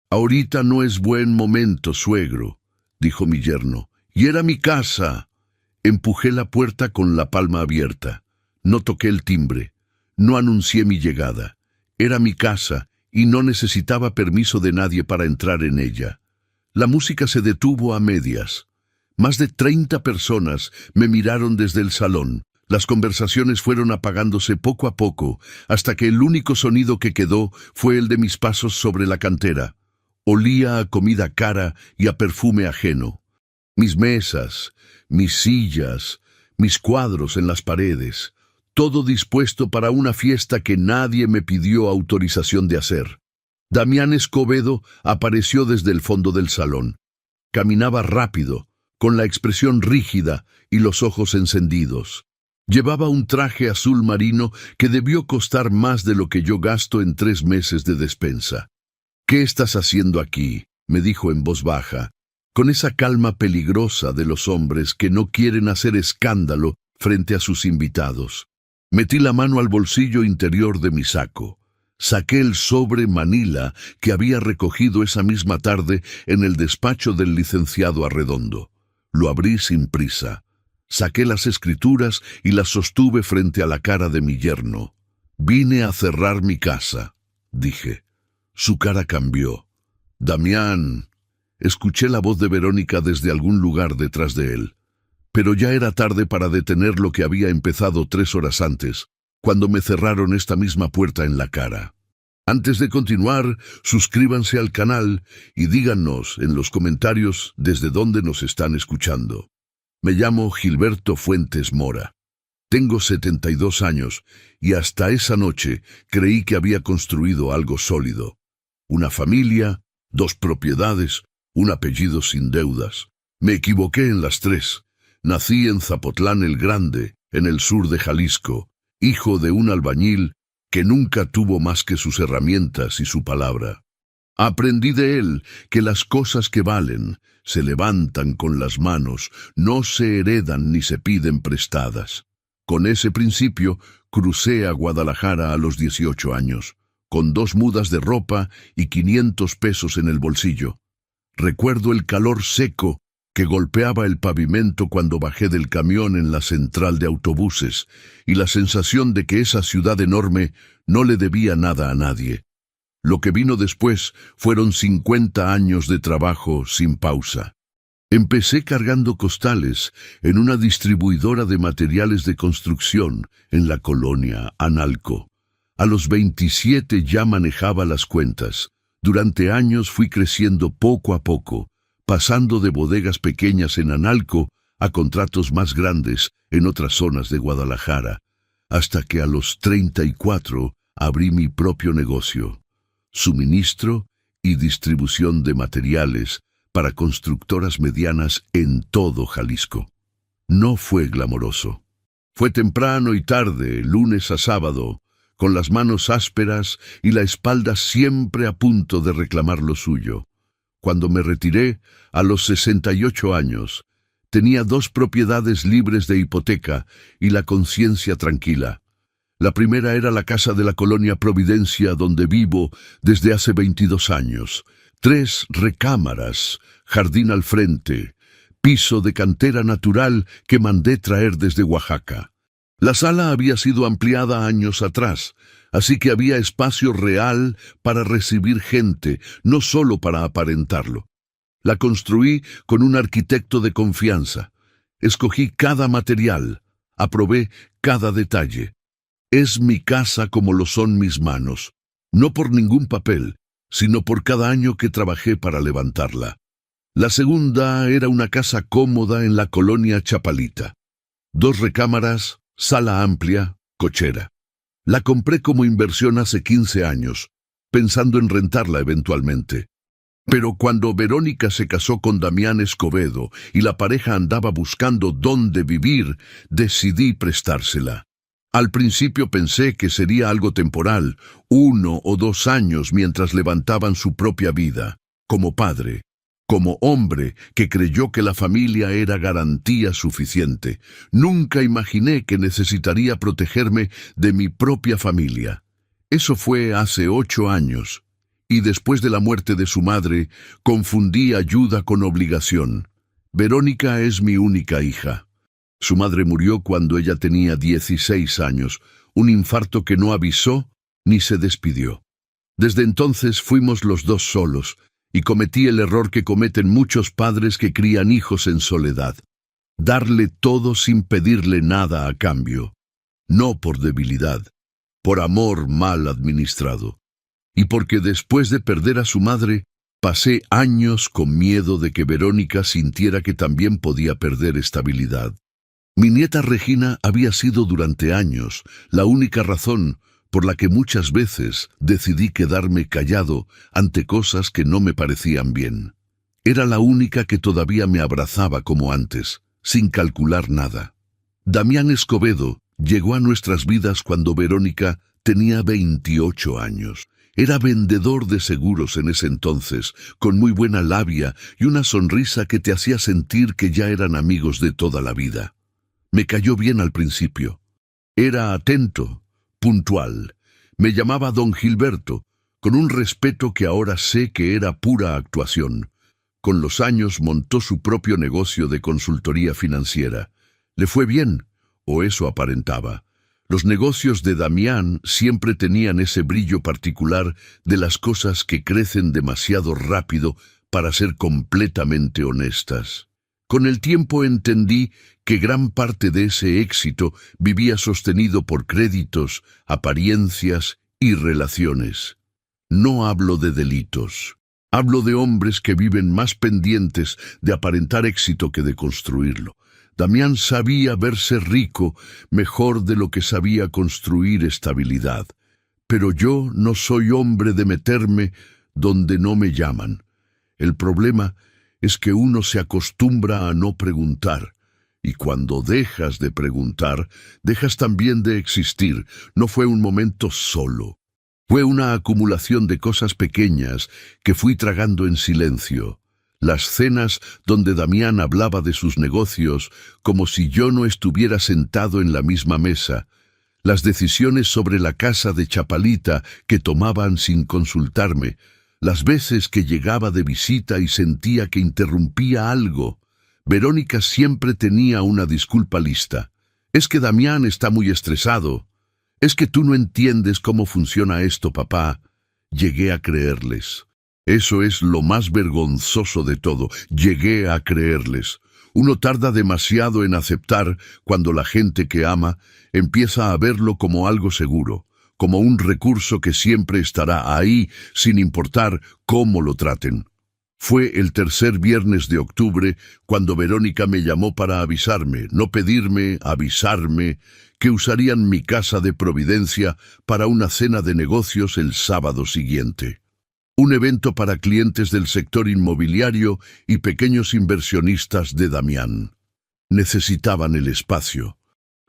Ahorita no es buen momento, suegro, dijo mi yerno. Y era mi casa. Empujé la puerta con la palma abierta. No toqué el timbre. No anuncié mi llegada. Era mi casa y no necesitaba permiso de nadie para entrar en ella. La música se detuvo a medias. Más de 30 personas me miraron desde el salón. Las conversaciones fueron apagándose poco a poco, hasta que el único sonido que quedó fue el de mis pasos sobre la cantera. Olía a comida cara y a perfume ajeno. Mis mesas, mis sillas, mis cuadros en las paredes, todo dispuesto para una fiesta que nadie me pidió autorización de hacer. Damián Escobedo apareció desde el fondo del salón. Caminaba rápido, con la expresión rígida y los ojos encendidos. Llevaba un traje azul marino que debió costar más de lo que yo gasto en 3 meses de despensa. «¿Qué estás haciendo aquí?», me dijo en voz baja, con esa calma peligrosa de los hombres que no quieren hacer escándalo frente a sus invitados. Metí la mano al bolsillo interior de mi saco. Saqué el sobre Manila que había recogido esa misma tarde en el despacho del licenciado Arredondo. Lo abrí sin prisa. Saqué las escrituras y las sostuve frente a la cara de mi yerno. «Vine a cerrar mi casa», dije. Su cara cambió. «Damián». Escuché la voz de Verónica desde algún lugar detrás de él. Pero ya era tarde para detener lo que había empezado 3 horas antes, cuando me cerraron esta misma puerta en la cara. Antes de continuar, suscríbanse al canal y díganos en los comentarios desde dónde nos están escuchando. Me llamo Gilberto Fuentes Mora. Tengo 72 años y hasta esa noche creí que había construido algo sólido. Una familia, 2 propiedades, un apellido sin deudas. Me equivoqué en las 3. Nací en Zapotlán el Grande, en el sur de Jalisco, hijo de un albañil que nunca tuvo más que sus herramientas y su palabra. Aprendí de él que las cosas que valen se levantan con las manos, no se heredan ni se piden prestadas. Con ese principio crucé a Guadalajara a los 18 años, con 2 mudas de ropa y 500 pesos en el bolsillo. Recuerdo el calor seco que golpeaba el pavimento cuando bajé del camión en la central de autobuses y la sensación de que esa ciudad enorme no le debía nada a nadie. Lo que vino después fueron 50 años de trabajo sin pausa. Empecé cargando costales en una distribuidora de materiales de construcción en la colonia Analco. A los 27 ya manejaba las cuentas. Durante años fui creciendo poco a poco, pasando de bodegas pequeñas en Analco a contratos más grandes en otras zonas de Guadalajara, hasta que a los 34 abrí mi propio negocio, suministro y distribución de materiales para constructoras medianas en todo Jalisco. No fue glamoroso. Fue temprano y tarde, lunes a sábado, con las manos ásperas y la espalda siempre a punto de reclamar lo suyo. Cuando me retiré, a los 68 años, tenía 2 propiedades libres de hipoteca y la conciencia tranquila. La primera era la casa de la colonia Providencia, donde vivo desde hace 22 años. 3 recámaras, jardín al frente, piso de cantera natural que mandé traer desde Oaxaca. La sala había sido ampliada años atrás, así que había espacio real para recibir gente, no solo para aparentarlo. La construí con un arquitecto de confianza. Escogí cada material, aprobé cada detalle. Es mi casa como lo son mis manos, no por ningún papel, sino por cada año que trabajé para levantarla. La segunda era una casa cómoda en la colonia Chapalita. 2 recámaras, sala amplia, cochera. La compré como inversión hace 15 años, pensando en rentarla eventualmente. Pero cuando Verónica se casó con Damián Escobedo y la pareja andaba buscando dónde vivir, decidí prestársela. Al principio pensé que sería algo temporal, 1 o 2 años mientras levantaban su propia vida, como padre, como hombre que creyó que la familia era garantía suficiente. Nunca imaginé que necesitaría protegerme de mi propia familia. Eso fue hace 8 años, y después de la muerte de su madre, confundí ayuda con obligación. Verónica es mi única hija. Su madre murió cuando ella tenía 16 años, un infarto que no avisó ni se despidió. Desde entonces fuimos los dos solos, y cometí el error que cometen muchos padres que crían hijos en soledad: darle todo sin pedirle nada a cambio. No por debilidad, por amor mal administrado. Y porque después de perder a su madre, pasé años con miedo de que Verónica sintiera que también podía perder estabilidad. Mi nieta Regina había sido durante años la única razón por la que muchas veces decidí quedarme callado ante cosas que no me parecían bien. Era la única que todavía me abrazaba como antes, sin calcular nada. Damián Escobedo llegó a nuestras vidas cuando Verónica tenía 28 años. Era vendedor de seguros en ese entonces, con muy buena labia y una sonrisa que te hacía sentir que ya eran amigos de toda la vida. Me cayó bien al principio. Era atento, puntual. Me llamaba don Gilberto, con un respeto que ahora sé que era pura actuación. Con los años montó su propio negocio de consultoría financiera. Le fue bien, o eso aparentaba. Los negocios de Damián siempre tenían ese brillo particular de las cosas que crecen demasiado rápido para ser completamente honestas. Con el tiempo entendí que gran parte de ese éxito vivía sostenido por créditos, apariencias y relaciones. No hablo de delitos. Hablo de hombres que viven más pendientes de aparentar éxito que de construirlo. Damián sabía verse rico mejor de lo que sabía construir estabilidad. Pero yo no soy hombre de meterme donde no me llaman. El problema es que uno se acostumbra a no preguntar. Y cuando dejas de preguntar, dejas también de existir. No fue un momento solo. Fue una acumulación de cosas pequeñas que fui tragando en silencio. Las cenas donde Damián hablaba de sus negocios como si yo no estuviera sentado en la misma mesa. Las decisiones sobre la casa de Chapalita que tomaban sin consultarme. Las veces que llegaba de visita y sentía que interrumpía algo. Verónica siempre tenía una disculpa lista. Es que Damián está muy estresado. Es que tú no entiendes cómo funciona esto, papá. Llegué a creerles. Eso es lo más vergonzoso de todo. Llegué a creerles. Uno tarda demasiado en aceptar cuando la gente que ama empieza a verlo como algo seguro, como un recurso que siempre estará ahí sin importar cómo lo traten. Fue el tercer viernes de octubre cuando Verónica me llamó para avisarme, no pedirme, avisarme, que usarían mi casa de Providencia para una cena de negocios el sábado siguiente. Un evento para clientes del sector inmobiliario y pequeños inversionistas de Damián. Necesitaban el espacio.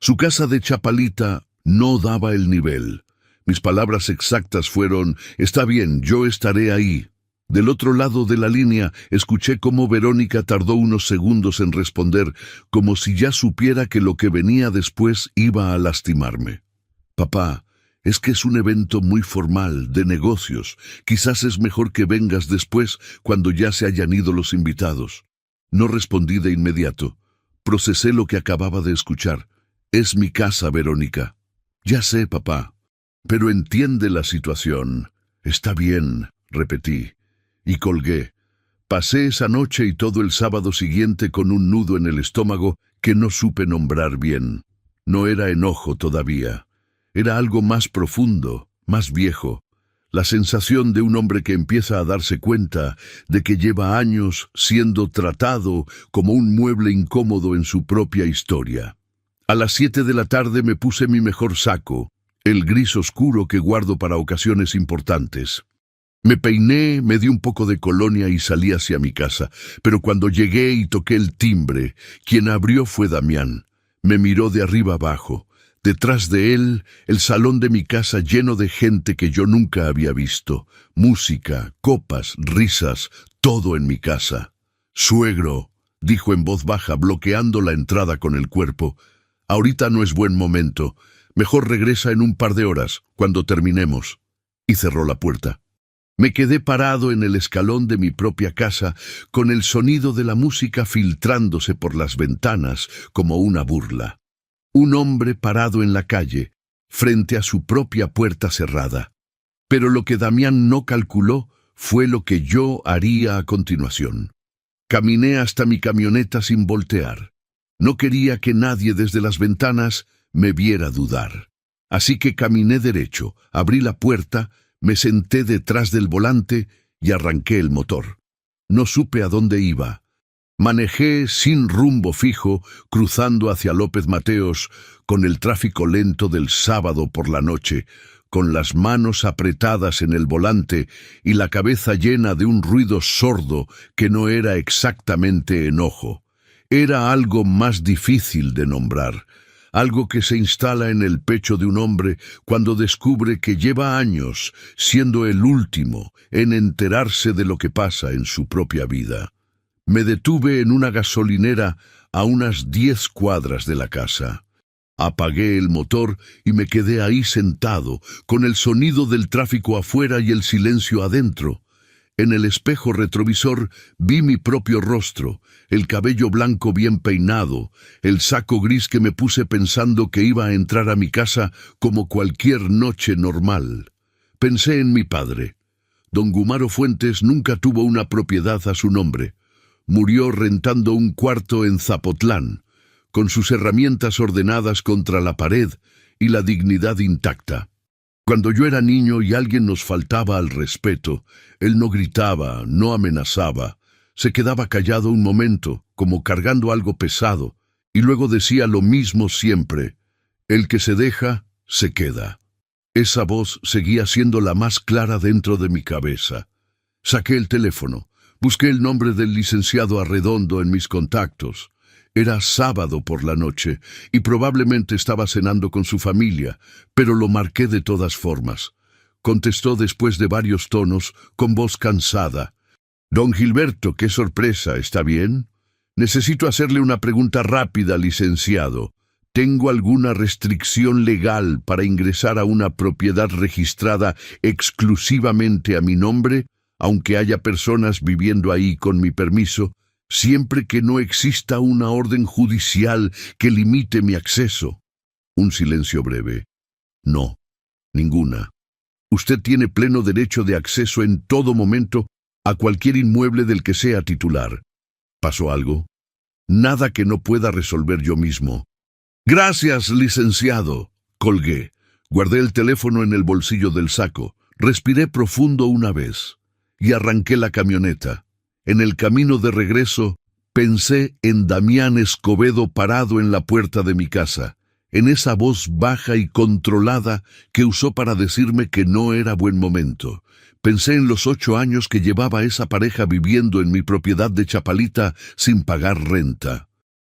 Su casa de Chapalita no daba el nivel. Mis palabras exactas fueron: está bien, yo estaré ahí. Del otro lado de la línea, escuché cómo Verónica tardó unos segundos en responder, como si ya supiera que lo que venía después iba a lastimarme. Papá, es que es un evento muy formal, de negocios. Quizás es mejor que vengas después, cuando ya se hayan ido los invitados. No respondí de inmediato. Procesé lo que acababa de escuchar. Es mi casa, Verónica. Ya sé, papá. Pero entiende la situación. Está bien, repetí. Y colgué. Pasé esa noche y todo el sábado siguiente con un nudo en el estómago que no supe nombrar bien. No era enojo todavía. Era algo más profundo, más viejo. La sensación de un hombre que empieza a darse cuenta de que lleva años siendo tratado como un mueble incómodo en su propia historia. A las 7 de la tarde me puse mi mejor saco, el gris oscuro que guardo para ocasiones importantes. Me peiné, me di un poco de colonia y salí hacia mi casa, pero cuando llegué y toqué el timbre, quien abrió fue Damián. Me miró de arriba abajo. Detrás de él, el salón de mi casa lleno de gente que yo nunca había visto. Música, copas, risas, todo en mi casa. «Suegro», dijo en voz baja, bloqueando la entrada con el cuerpo. «Ahorita no es buen momento. Mejor regresa en un par de horas, cuando terminemos». Y cerró la puerta. Me quedé parado en el escalón de mi propia casa, con el sonido de la música filtrándose por las ventanas como una burla. Un hombre parado en la calle, frente a su propia puerta cerrada. Pero lo que Damián no calculó fue lo que yo haría a continuación. Caminé hasta mi camioneta sin voltear. No quería que nadie desde las ventanas me viera dudar. Así que caminé derecho, abrí la puerta, me senté detrás del volante y arranqué el motor. No supe a dónde iba. Manejé sin rumbo fijo, cruzando hacia López Mateos, con el tráfico lento del sábado por la noche, con las manos apretadas en el volante y la cabeza llena de un ruido sordo que no era exactamente enojo. Era algo más difícil de nombrar, algo que se instala en el pecho de un hombre cuando descubre que lleva años siendo el último en enterarse de lo que pasa en su propia vida. Me detuve en una gasolinera a unas 10 cuadras de la casa. Apagué el motor y me quedé ahí sentado, con el sonido del tráfico afuera y el silencio adentro. En el espejo retrovisor vi mi propio rostro, el cabello blanco bien peinado, el saco gris que me puse pensando que iba a entrar a mi casa como cualquier noche normal. Pensé en mi padre. Don Gumaro Fuentes nunca tuvo una propiedad a su nombre. Murió rentando un cuarto en Zapotlán, con sus herramientas ordenadas contra la pared y la dignidad intacta. Cuando yo era niño y alguien nos faltaba al respeto, él no gritaba, no amenazaba, se quedaba callado un momento, como cargando algo pesado, y luego decía lo mismo siempre: el que se deja, se queda. Esa voz seguía siendo la más clara dentro de mi cabeza. Saqué el teléfono. Busqué el nombre del licenciado Arredondo en mis contactos. Era sábado por la noche y probablemente estaba cenando con su familia, pero lo marqué de todas formas. Contestó después de varios tonos, con voz cansada. «Don Gilberto, qué sorpresa, ¿está bien? Necesito hacerle una pregunta rápida, licenciado. ¿Tengo alguna restricción legal para ingresar a una propiedad registrada exclusivamente a mi nombre, aunque haya personas viviendo ahí con mi permiso, siempre que no exista una orden judicial que limite mi acceso?» Un silencio breve. «No, ninguna. Usted tiene pleno derecho de acceso en todo momento a cualquier inmueble del que sea titular. ¿Pasó algo?» «Nada que no pueda resolver yo mismo». «Gracias, licenciado». Colgué. Guardé el teléfono en el bolsillo del saco. Respiré profundo una vez y arranqué la camioneta. En el camino de regreso, pensé en Damián Escobedo parado en la puerta de mi casa, en esa voz baja y controlada que usó para decirme que no era buen momento. Pensé en los 8 años que llevaba esa pareja viviendo en mi propiedad de Chapalita sin pagar renta.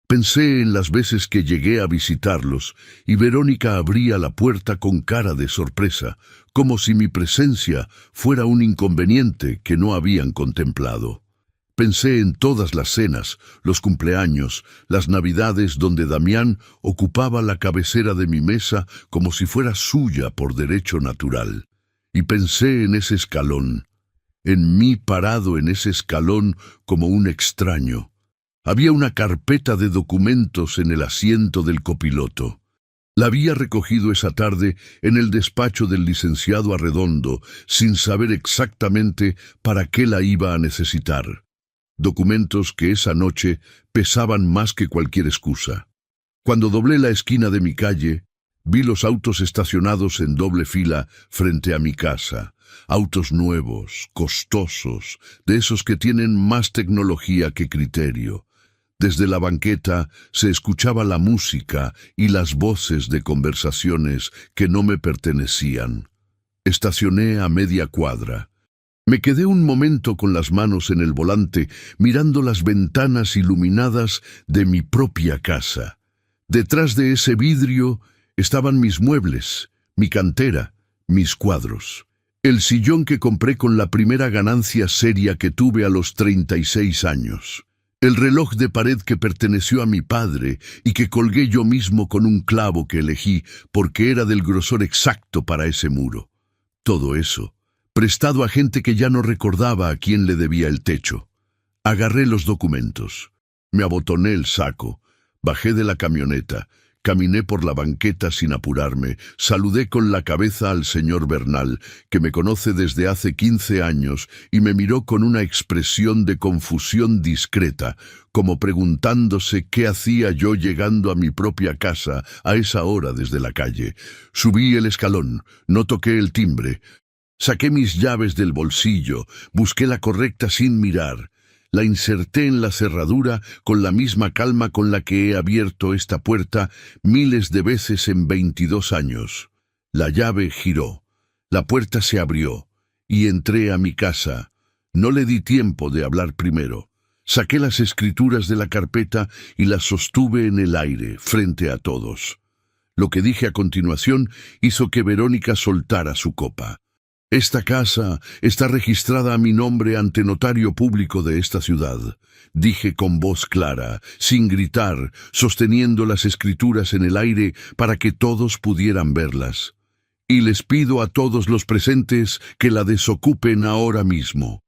Pensé en las veces que llegué a visitarlos y Verónica abría la puerta con cara de sorpresa, como si mi presencia fuera un inconveniente que no habían contemplado. Pensé en todas las cenas, los cumpleaños, las navidades donde Damián ocupaba la cabecera de mi mesa como si fuera suya por derecho natural. Y pensé en ese escalón, en mí parado en ese escalón como un extraño. Había una carpeta de documentos en el asiento del copiloto. La había recogido esa tarde en el despacho del licenciado Arredondo, sin saber exactamente para qué la iba a necesitar. Documentos que esa noche pesaban más que cualquier excusa. Cuando doblé la esquina de mi calle, vi los autos estacionados en doble fila frente a mi casa. Autos nuevos, costosos, de esos que tienen más tecnología que criterio. Desde la banqueta se escuchaba la música y las voces de conversaciones que no me pertenecían. Estacioné a media cuadra. Me quedé un momento con las manos en el volante, mirando las ventanas iluminadas de mi propia casa. Detrás de ese vidrio estaban mis muebles, mi cantera, mis cuadros. El sillón que compré con la primera ganancia seria que tuve a los 36 años. El reloj de pared que perteneció a mi padre y que colgué yo mismo con un clavo que elegí porque era del grosor exacto para ese muro. Todo eso, prestado a gente que ya no recordaba a quién le debía el techo. Agarré los documentos. Me abotoné el saco. Bajé de la camioneta. Caminé por la banqueta sin apurarme. Saludé con la cabeza al señor Bernal, que me conoce desde hace 15 años, y me miró con una expresión de confusión discreta, como preguntándose qué hacía yo llegando a mi propia casa a esa hora desde la calle. Subí el escalón. No toqué el timbre. Saqué mis llaves del bolsillo. Busqué la correcta sin mirar. La inserté en la cerradura con la misma calma con la que he abierto esta puerta miles de veces en 22 años. La llave giró. La puerta se abrió. Y entré a mi casa. No le di tiempo de hablar primero. Saqué las escrituras de la carpeta y las sostuve en el aire, frente a todos. Lo que dije a continuación hizo que Verónica soltara su copa. Esta casa está registrada a mi nombre ante notario público de esta ciudad, dije con voz clara, sin gritar, sosteniendo las escrituras en el aire para que todos pudieran verlas. Y les pido a todos los presentes que la desocupen ahora mismo.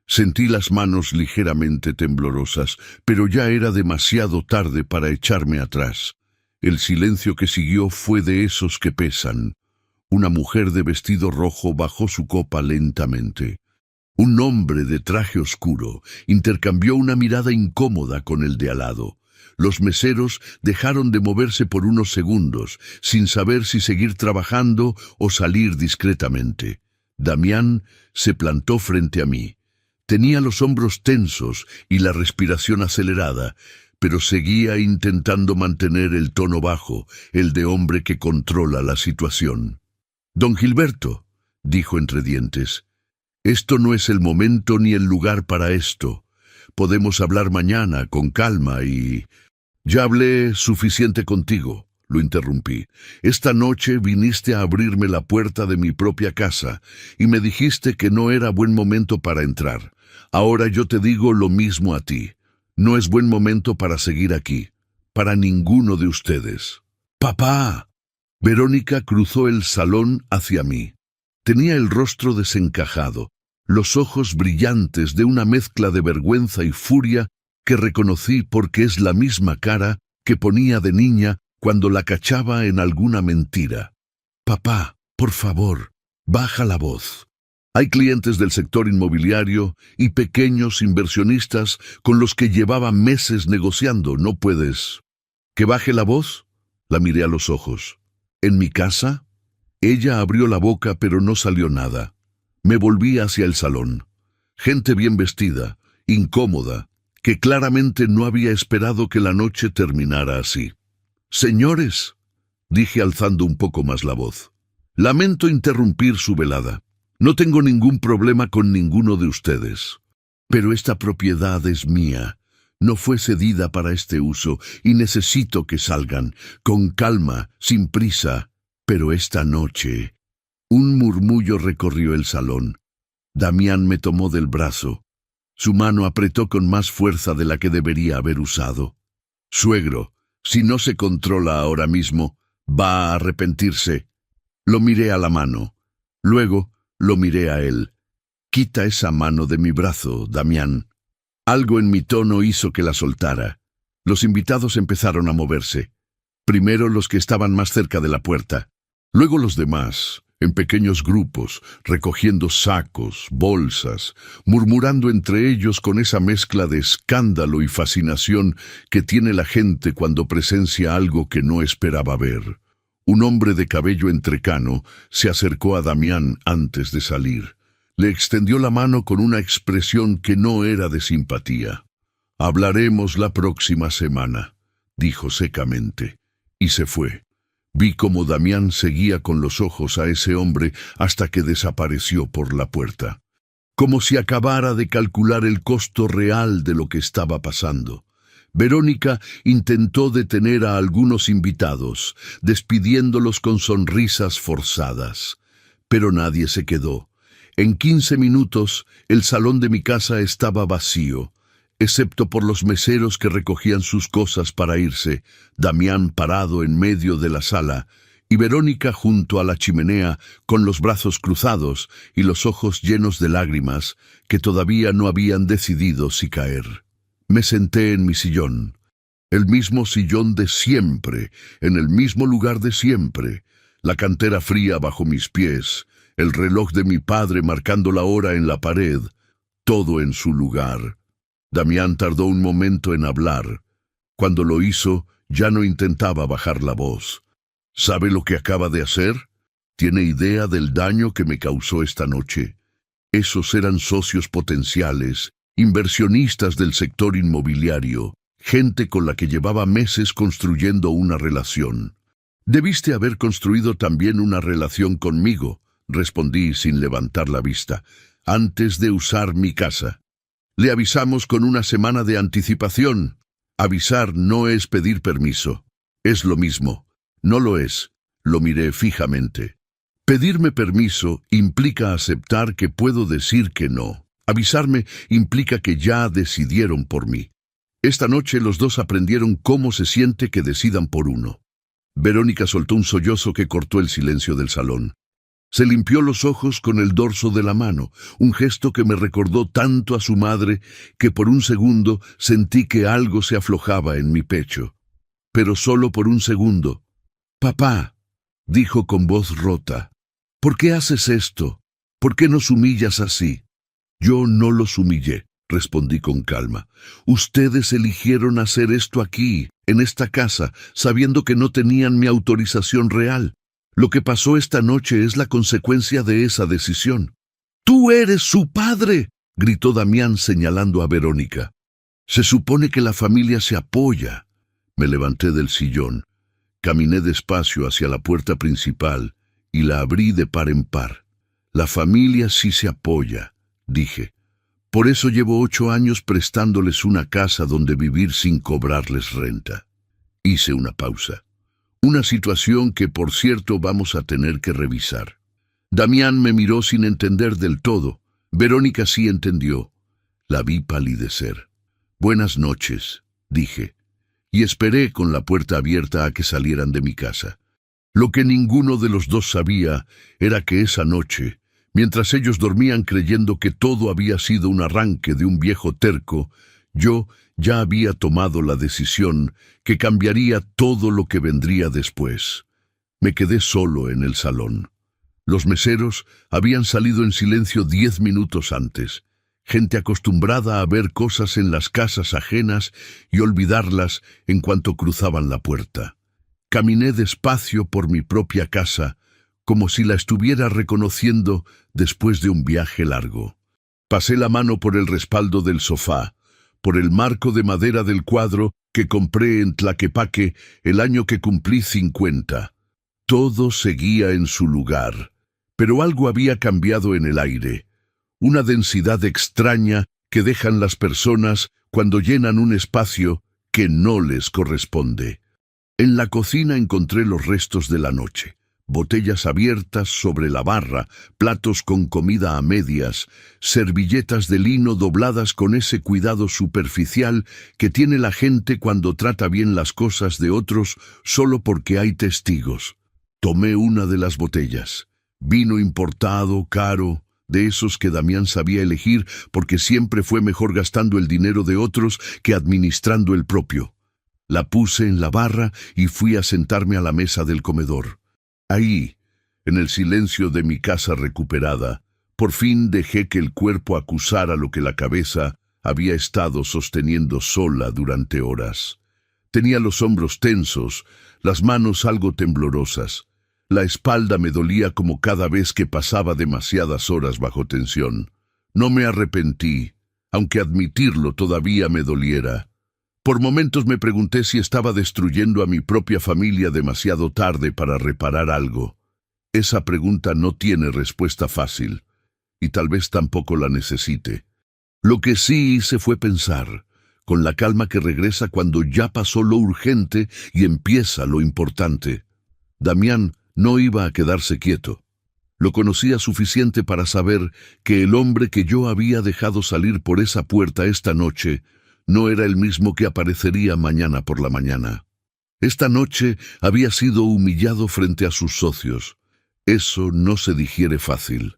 Sentí las manos ligeramente temblorosas, pero ya era demasiado tarde para echarme atrás. El silencio que siguió fue de esos que pesan. Una mujer de vestido rojo bajó su copa lentamente. Un hombre de traje oscuro intercambió una mirada incómoda con el de al lado. Los meseros dejaron de moverse por unos segundos, sin saber si seguir trabajando o salir discretamente. Damián se plantó frente a mí. Tenía los hombros tensos y la respiración acelerada, pero seguía intentando mantener el tono bajo, el de hombre que controla la situación. «Don Gilberto», dijo entre dientes, «esto no es el momento ni el lugar para esto. Podemos hablar mañana con calma y...» «Ya hablé suficiente contigo», lo interrumpí. «Esta noche viniste a abrirme la puerta de mi propia casa y me dijiste que no era buen momento para entrar. Ahora yo te digo lo mismo a ti. No es buen momento para seguir aquí. Para ninguno de ustedes». «¡Papá!». Verónica cruzó el salón hacia mí. Tenía el rostro desencajado, los ojos brillantes de una mezcla de vergüenza y furia que reconocí porque es la misma cara que ponía de niña cuando la cachaba en alguna mentira. «Papá, por favor, baja la voz. Hay clientes del sector inmobiliario y pequeños inversionistas con los que llevaba meses negociando. ¿No puedes...» «¿Que baje la voz?». La miré a los ojos. «¿En mi casa?». Ella abrió la boca, pero no salió nada. Me volví hacia el salón. Gente bien vestida, incómoda, que claramente no había esperado que la noche terminara así. «Señores», dije alzando un poco más la voz, «lamento interrumpir su velada. No tengo ningún problema con ninguno de ustedes. Pero esta propiedad es mía. No fue cedida para este uso y necesito que salgan, con calma, sin prisa. Pero esta noche...». Un murmullo recorrió el salón. Damián me tomó del brazo. Su mano apretó con más fuerza de la que debería haber usado. «Suegro, si no se controla ahora mismo, va a arrepentirse». Lo miré a la mano. Luego lo miré a él. «Quita esa mano de mi brazo, Damián». Algo en mi tono hizo que la soltara. Los invitados empezaron a moverse. Primero los que estaban más cerca de la puerta. Luego los demás, en pequeños grupos, recogiendo sacos, bolsas, murmurando entre ellos con esa mezcla de escándalo y fascinación que tiene la gente cuando presencia algo que no esperaba ver. Un hombre de cabello entrecano se acercó a Damián antes de salir. Le extendió la mano con una expresión que no era de simpatía. «Hablaremos la próxima semana», dijo secamente, y se fue. Vi cómo Damián seguía con los ojos a ese hombre hasta que desapareció por la puerta. Como si acabara de calcular el costo real de lo que estaba pasando. Verónica intentó detener a algunos invitados, despidiéndolos con sonrisas forzadas. Pero nadie se quedó. En 15 minutos, el salón de mi casa estaba vacío, excepto por los meseros que recogían sus cosas para irse, Damián parado en medio de la sala, y Verónica junto a la chimenea con los brazos cruzados y los ojos llenos de lágrimas que todavía no habían decidido si caer. Me senté en mi sillón, el mismo sillón de siempre, en el mismo lugar de siempre, la cantera fría bajo mis pies, el reloj de mi padre marcando la hora en la pared, todo en su lugar. Damián tardó un momento en hablar. Cuando lo hizo, ya no intentaba bajar la voz. ¿Sabe lo que acaba de hacer? ¿Tiene idea del daño que me causó esta noche? Esos eran socios potenciales, inversionistas del sector inmobiliario, gente con la que llevaba meses construyendo una relación. Debiste haber construido también una relación conmigo, respondí sin levantar la vista, antes de usar mi casa. Le avisamos con una semana de anticipación. Avisar no es pedir permiso. Es lo mismo. No lo es. Lo miré fijamente. Pedirme permiso implica aceptar que puedo decir que no. Avisarme implica que ya decidieron por mí. Esta noche los dos aprendieron cómo se siente que decidan por uno. Verónica soltó un sollozo que cortó el silencio del salón. Se limpió los ojos con el dorso de la mano, un gesto que me recordó tanto a su madre que por un segundo sentí que algo se aflojaba en mi pecho. Pero solo por un segundo. «Papá», dijo con voz rota, «¿por qué haces esto? ¿Por qué nos humillas así?» «Yo no los humillé», respondí con calma. «Ustedes eligieron hacer esto aquí, en esta casa, sabiendo que no tenían mi autorización real. Lo que pasó esta noche es la consecuencia de esa decisión». «¡Tú eres su padre!», gritó Damián señalando a Verónica. «Se supone que la familia se apoya». Me levanté del sillón, caminé despacio hacia la puerta principal y la abrí de par en par. «La familia sí se apoya», dije. «Por eso llevo 8 años prestándoles una casa donde vivir sin cobrarles renta». Hice una pausa. Una situación que, por cierto, vamos a tener que revisar. Damián me miró sin entender del todo. Verónica sí entendió. La vi palidecer. «Buenas noches», dije, y esperé con la puerta abierta a que salieran de mi casa. Lo que ninguno de los dos sabía era que esa noche, mientras ellos dormían creyendo que todo había sido un arranque de un viejo terco, yo ya había tomado la decisión que cambiaría todo lo que vendría después. Me quedé solo en el salón. Los meseros habían salido en silencio 10 minutos antes, gente acostumbrada a ver cosas en las casas ajenas y olvidarlas en cuanto cruzaban la puerta. Caminé despacio por mi propia casa, como si la estuviera reconociendo después de un viaje largo. Pasé la mano por el respaldo del sofá, por el marco de madera del cuadro que compré en Tlaquepaque el año que cumplí 50. Todo seguía en su lugar, pero algo había cambiado en el aire. Una densidad extraña que dejan las personas cuando llenan un espacio que no les corresponde. En la cocina encontré los restos de la noche. Botellas abiertas sobre la barra, platos con comida a medias, servilletas de lino dobladas con ese cuidado superficial que tiene la gente cuando trata bien las cosas de otros solo porque hay testigos. Tomé una de las botellas. Vino importado, caro, de esos que Damián sabía elegir porque siempre fue mejor gastando el dinero de otros que administrando el propio. La puse en la barra y fui a sentarme a la mesa del comedor. Ahí, en el silencio de mi casa recuperada, por fin dejé que el cuerpo acusara lo que la cabeza había estado sosteniendo sola durante horas. Tenía los hombros tensos, las manos algo temblorosas. La espalda me dolía como cada vez que pasaba demasiadas horas bajo tensión. No me arrepentí, aunque admitirlo todavía me doliera. Por momentos me pregunté si estaba destruyendo a mi propia familia demasiado tarde para reparar algo. Esa pregunta no tiene respuesta fácil, y tal vez tampoco la necesite. Lo que sí hice fue pensar, con la calma que regresa cuando ya pasó lo urgente y empieza lo importante. Damián no iba a quedarse quieto. Lo conocía suficiente para saber que el hombre que yo había dejado salir por esa puerta esta noche no era el mismo que aparecería mañana por la mañana. Esta noche había sido humillado frente a sus socios. Eso no se digiere fácil.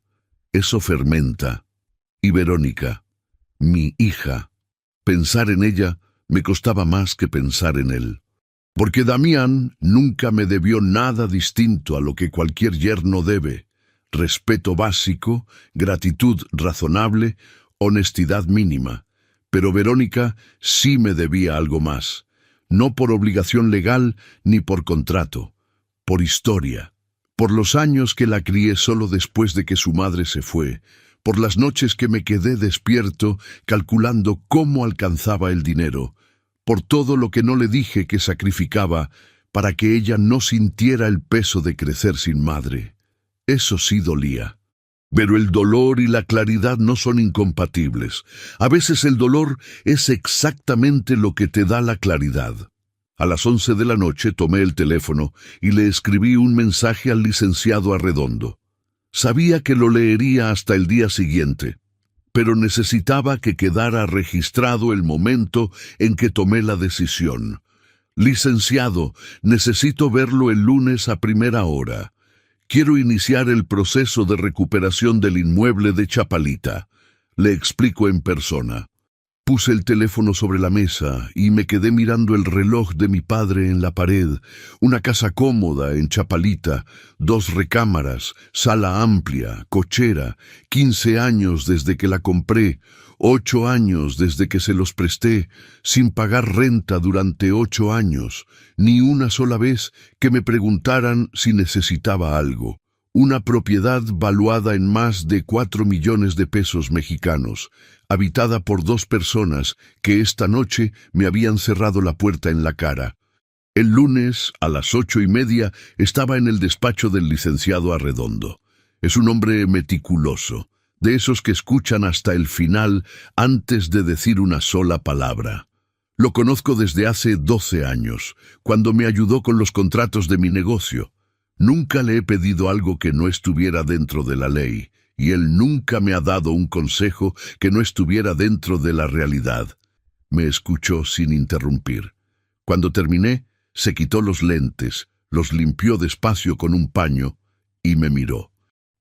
Eso fermenta. Y Verónica, mi hija, pensar en ella me costaba más que pensar en él. Porque Damián nunca me debió nada distinto a lo que cualquier yerno debe: respeto básico, gratitud razonable, honestidad mínima. Pero Verónica sí me debía algo más, no por obligación legal ni por contrato, por historia, por los años que la crié solo después de que su madre se fue, por las noches que me quedé despierto calculando cómo alcanzaba el dinero, por todo lo que no le dije que sacrificaba para que ella no sintiera el peso de crecer sin madre. Eso sí dolía. Pero el dolor y la claridad no son incompatibles. A veces el dolor es exactamente lo que te da la claridad. A las 11 de la noche tomé el teléfono y le escribí un mensaje al licenciado Arredondo. Sabía que lo leería hasta el día siguiente, pero necesitaba que quedara registrado el momento en que tomé la decisión. Licenciado, necesito verlo el lunes a primera hora. Quiero iniciar el proceso de recuperación del inmueble de Chapalita. Le explico en persona. Puse el teléfono sobre la mesa y me quedé mirando el reloj de mi padre en la pared. Una casa cómoda en Chapalita, 2 recámaras, sala amplia, cochera, 15 años desde que la compré, 8 años desde que se los presté, sin pagar renta durante 8 años, ni una sola vez que me preguntaran si necesitaba algo. Una propiedad valuada en más de 4 millones de pesos mexicanos, habitada por 2 personas que esta noche me habían cerrado la puerta en la cara. El lunes, a las 8:30, estaba en el despacho del licenciado Arredondo. Es un hombre meticuloso, de esos que escuchan hasta el final antes de decir una sola palabra. Lo conozco desde hace 12 años, cuando me ayudó con los contratos de mi negocio. Nunca le he pedido algo que no estuviera dentro de la ley, y él nunca me ha dado un consejo que no estuviera dentro de la realidad. Me escuchó sin interrumpir. Cuando terminé, se quitó los lentes, los limpió despacio con un paño y me miró.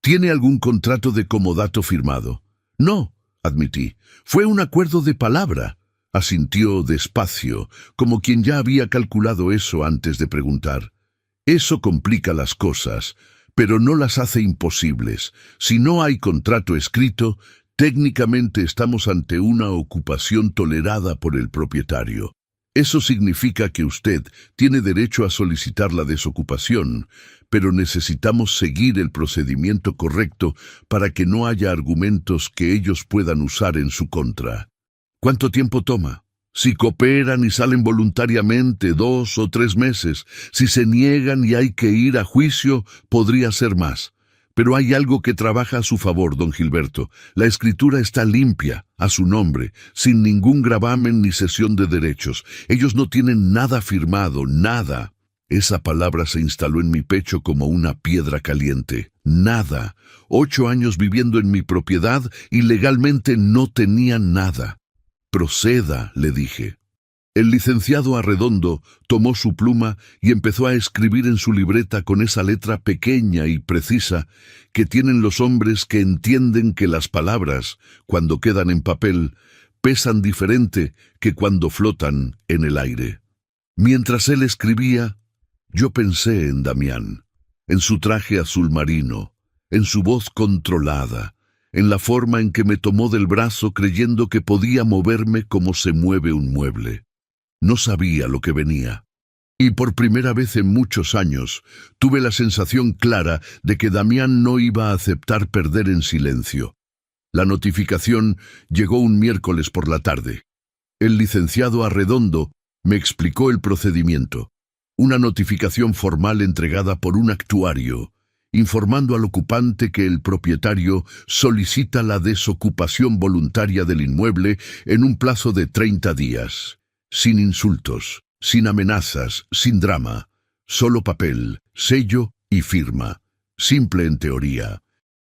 ¿Tiene algún contrato de comodato firmado? No, admití. Fue un acuerdo de palabra. Asintió despacio, como quien ya había calculado eso antes de preguntar. Eso complica las cosas, pero no las hace imposibles. Si no hay contrato escrito, técnicamente estamos ante una ocupación tolerada por el propietario. Eso significa que usted tiene derecho a solicitar la desocupación, pero necesitamos seguir el procedimiento correcto para que no haya argumentos que ellos puedan usar en su contra. ¿Cuánto tiempo toma? Si cooperan y salen voluntariamente, 2 o 3 meses. Si se niegan y hay que ir a juicio, podría ser más. Pero hay algo que trabaja a su favor, don Gilberto. La escritura está limpia, a su nombre, sin ningún gravamen ni cesión de derechos. Ellos no tienen nada firmado, nada. Esa palabra se instaló en mi pecho como una piedra caliente. Nada. 8 años viviendo en mi propiedad y legalmente no tenían nada. Proceda, le dije. El licenciado Arredondo tomó su pluma y empezó a escribir en su libreta con esa letra pequeña y precisa que tienen los hombres que entienden que las palabras, cuando quedan en papel, pesan diferente que cuando flotan en el aire. Mientras él escribía, yo pensé en Damián, en su traje azul marino, en su voz controlada, en la forma en que me tomó del brazo creyendo que podía moverme como se mueve un mueble. No sabía lo que venía. Y por primera vez en muchos años tuve la sensación clara de que Damián no iba a aceptar perder en silencio. La notificación llegó un miércoles por la tarde. El licenciado Arredondo me explicó el procedimiento. Una notificación formal entregada por un actuario, informando al ocupante que el propietario solicita la desocupación voluntaria del inmueble en un plazo de 30 días. Sin insultos, sin amenazas, sin drama. Solo papel, sello y firma. Simple en teoría.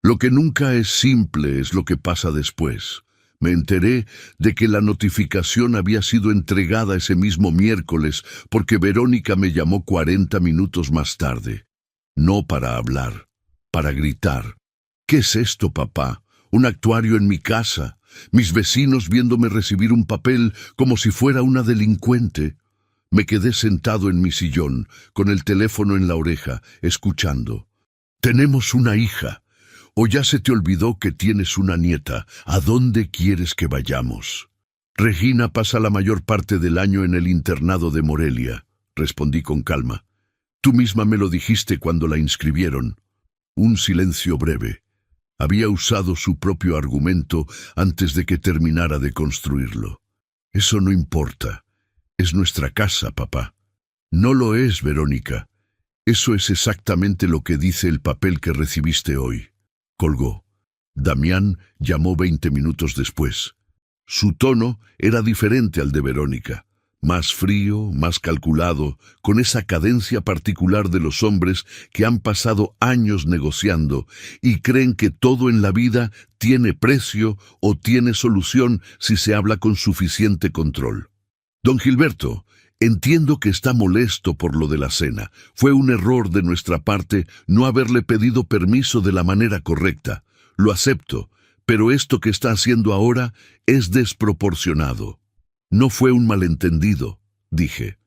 Lo que nunca es simple es lo que pasa después. Me enteré de que la notificación había sido entregada ese mismo miércoles porque Verónica me llamó 40 minutos más tarde. No para hablar, para gritar. ¿Qué es esto, papá? Un actuario en mi casa. Mis vecinos viéndome recibir un papel como si fuera una delincuente. Me quedé sentado en mi sillón, con el teléfono en la oreja, escuchando. Tenemos una hija. ¿O ya se te olvidó que tienes una nieta? ¿A dónde quieres que vayamos? Regina pasa la mayor parte del año en el internado de Morelia, respondí con calma. Tú misma me lo dijiste cuando la inscribieron. Un silencio breve. Había usado su propio argumento antes de que terminara de construirlo. Eso no importa. Es nuestra casa, papá. No lo es, Verónica. Eso es exactamente lo que dice el papel que recibiste hoy. Colgó. Damián llamó 20 minutos después. Su tono era diferente al de Verónica. Más frío, más calculado, con esa cadencia particular de los hombres que han pasado años negociando y creen que todo en la vida tiene precio o tiene solución si se habla con suficiente control. Don Gilberto, entiendo que está molesto por lo de la cena. Fue un error de nuestra parte no haberle pedido permiso de la manera correcta. Lo acepto, pero esto que está haciendo ahora es desproporcionado. No fue un malentendido, dije.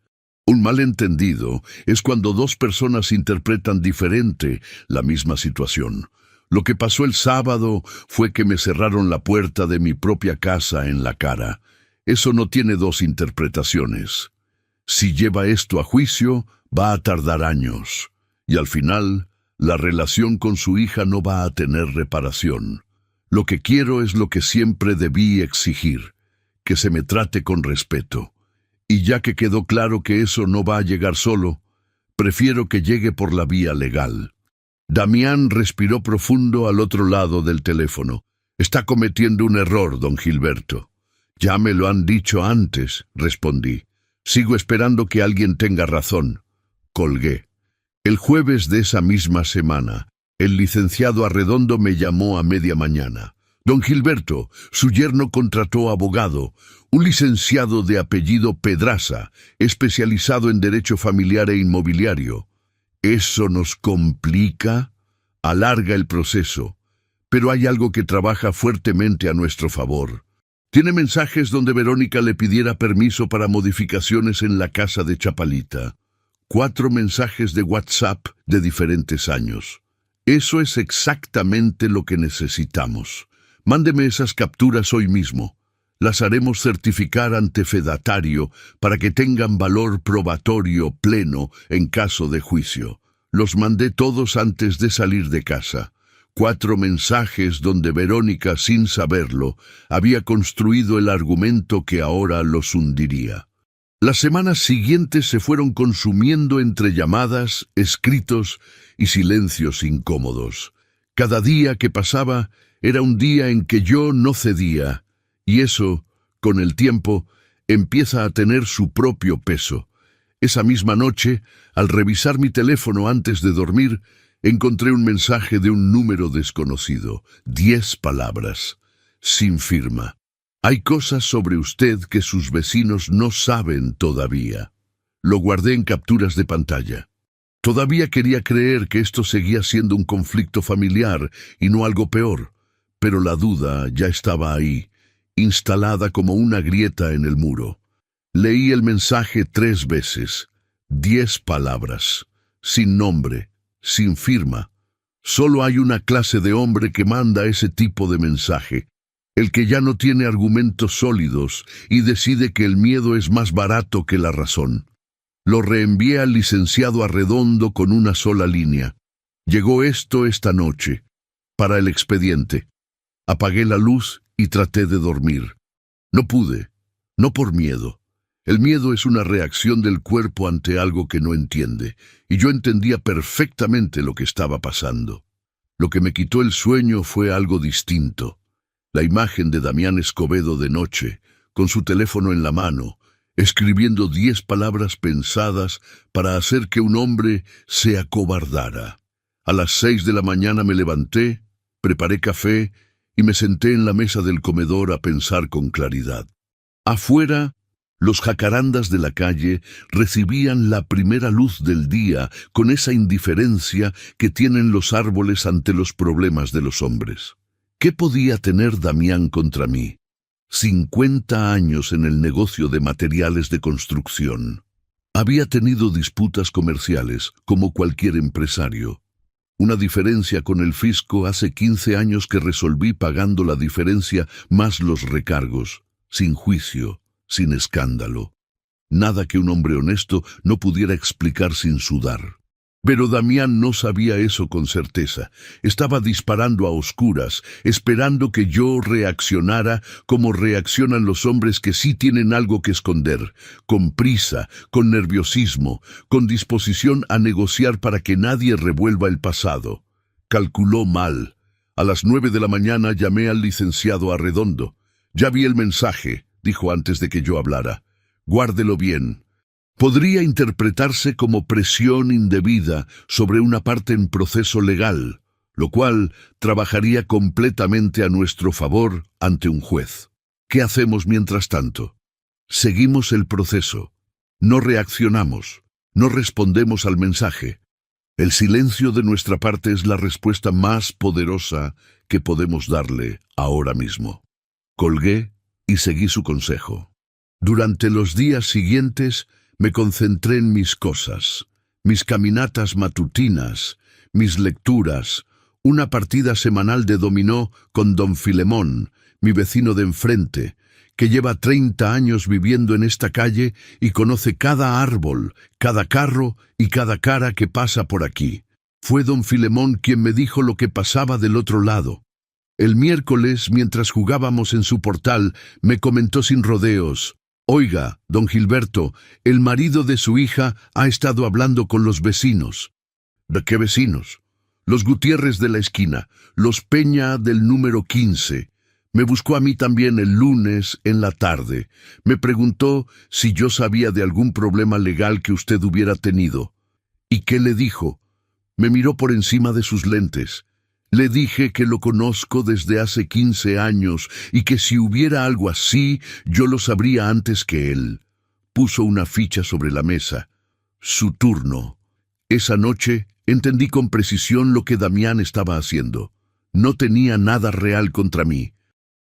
Un malentendido es cuando dos personas interpretan diferente la misma situación. Lo que pasó el sábado fue que me cerraron la puerta de mi propia casa en la cara. Eso no tiene dos interpretaciones. Si lleva esto a juicio, va a tardar años. Y al final, la relación con su hija no va a tener reparación. Lo que quiero es lo que siempre debí exigir, que se me trate con respeto. Y ya que quedó claro que eso no va a llegar solo, prefiero que llegue por la vía legal. Damián respiró profundo al otro lado del teléfono. Está cometiendo un error, don Gilberto. Ya me lo han dicho antes, respondí. Sigo esperando que alguien tenga razón. Colgué. El jueves de esa misma semana, el licenciado Arredondo me llamó a media mañana. Don Gilberto, su yerno contrató abogado, un licenciado de apellido Pedraza, especializado en derecho familiar e inmobiliario. Eso nos complica, alarga el proceso, pero hay algo que trabaja fuertemente a nuestro favor. Tiene mensajes donde Verónica le pidiera permiso para modificaciones en la casa de Chapalita. 4 mensajes de WhatsApp de diferentes años. Eso es exactamente lo que necesitamos. Mándeme esas capturas hoy mismo. Las haremos certificar ante fedatario para que tengan valor probatorio pleno en caso de juicio. Los mandé todos antes de salir de casa. 4 mensajes donde Verónica, sin saberlo, había construido el argumento que ahora los hundiría. Las semanas siguientes se fueron consumiendo entre llamadas, escritos y silencios incómodos. Cada día que pasaba era un día en que yo no cedía, y eso, con el tiempo, empieza a tener su propio peso. Esa misma noche, al revisar mi teléfono antes de dormir, encontré un mensaje de un número desconocido, 10 palabras, sin firma. Hay cosas sobre usted que sus vecinos no saben todavía. Lo guardé en capturas de pantalla. Todavía quería creer que esto seguía siendo un conflicto familiar y no algo peor, pero la duda ya estaba ahí, instalada como una grieta en el muro. Leí el mensaje 3 veces, 10 palabras, sin nombre, sin firma. Solo hay una clase de hombre que manda ese tipo de mensaje, el que ya no tiene argumentos sólidos y decide que el miedo es más barato que la razón. Lo reenvié al licenciado Arredondo con una sola línea. Llegó esto esta noche, para el expediente. Apagué la luz y traté de dormir. No pude, no por miedo. El miedo es una reacción del cuerpo ante algo que no entiende, y yo entendía perfectamente lo que estaba pasando. Lo que me quitó el sueño fue algo distinto. La imagen de Damián Escobedo de noche, con su teléfono en la mano, escribiendo 10 palabras pensadas para hacer que un hombre se acobardara. A las 6 de la mañana me levanté, preparé café y me senté en la mesa del comedor a pensar con claridad. Afuera, los jacarandas de la calle recibían la primera luz del día con esa indiferencia que tienen los árboles ante los problemas de los hombres. ¿Qué podía tener Damián contra mí? 50 años en el negocio de materiales de construcción. Había tenido disputas comerciales, como cualquier empresario. Una diferencia con el fisco hace 15 años que resolví pagando la diferencia más los recargos, sin juicio, sin escándalo. Nada que un hombre honesto no pudiera explicar sin sudar. Pero Damián no sabía eso con certeza. Estaba disparando a oscuras, esperando que yo reaccionara como reaccionan los hombres que sí tienen algo que esconder, con prisa, con nerviosismo, con disposición a negociar para que nadie revuelva el pasado. Calculó mal. A las 9 de la mañana llamé al licenciado Arredondo. «Ya vi el mensaje», dijo antes de que yo hablara. «Guárdelo bien». Podría interpretarse como presión indebida sobre una parte en proceso legal, lo cual trabajaría completamente a nuestro favor ante un juez. ¿Qué hacemos mientras tanto? Seguimos el proceso. No reaccionamos. No respondemos al mensaje. El silencio de nuestra parte es la respuesta más poderosa que podemos darle ahora mismo. Colgué y seguí su consejo. Durante los días siguientes, me concentré en mis cosas, mis caminatas matutinas, mis lecturas, una partida semanal de dominó con don Filemón, mi vecino de enfrente, que lleva 30 años viviendo en esta calle y conoce cada árbol, cada carro y cada cara que pasa por aquí. Fue don Filemón quien me dijo lo que pasaba del otro lado. El miércoles, mientras jugábamos en su portal, me comentó sin rodeos: «Oiga, don Gilberto, el marido de su hija ha estado hablando con los vecinos». «¿De qué vecinos?» «Los Gutiérrez de la esquina, los Peña del número 15. Me buscó a mí también el lunes en la tarde. Me preguntó si yo sabía de algún problema legal que usted hubiera tenido». «¿Y qué le dijo?» Me miró por encima de sus lentes. Le dije que lo conozco desde hace 15 años y que si hubiera algo así, yo lo sabría antes que él. Puso una ficha sobre la mesa. Su turno. Esa noche entendí con precisión lo que Damián estaba haciendo. No tenía nada real contra mí.